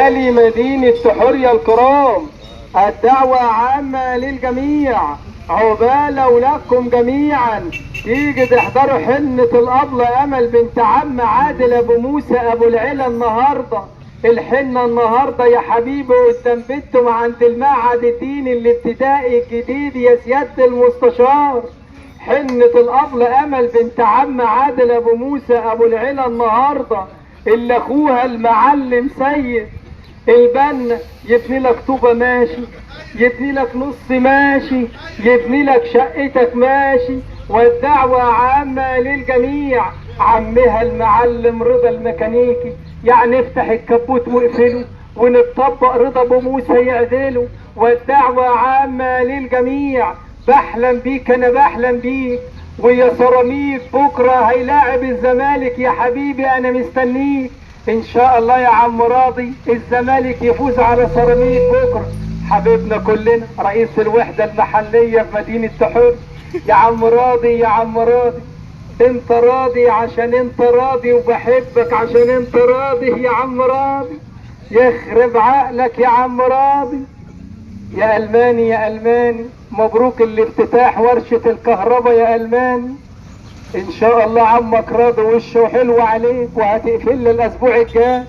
أهالي مدينة تحوريا الكرام، الدعوة عامة للجميع، عقبالة ولكم جميعا تيجي تحضروا حنة الأبلة أمل بنت عم عادل أبو موسى أبو العلا النهاردة. الحنة النهاردة يا حبيبي قدام بيتهم عند المعهد الديني الابتدائي الجديد يا سيادة المستشار. حنة الأبلة أمل بنت عم عادل أبو موسى أبو العلا النهاردة، اللي أخوها المعلم سيد البنا يبني لك طوبة ماشي، يبني لك نص ماشي، يبني لك شقتك ماشي، والدعوة عامة للجميع. عمها المعلم رضا الميكانيكي، يعني افتح الكبوت واقفله ونطبق رضا ابو موسى يعدله، والدعوة عامة للجميع. بحلم بيك انا بحلم بيك، ويا سيراميك بكرة هيلاعب الزمالك يا حبيبي انا مستنيك. ان شاء الله يا عم راضي الزمالك يفوز على سيراميك بكرة. حبيبنا كلنا رئيس الوحدة المحلية في مدينة تحر، يا عم راضي يا عم راضي، انت راضي عشان انت راضي وبحبك عشان انت راضي يا عم راضي. يخرب عقلك يا عم راضي. يا ألماني يا ألماني، مبروك الافتتاح ورشة الكهرباء يا ألماني. ان شاء الله عمك راضي وشه حلو عليك وهتقفل الاسبوع الجاي.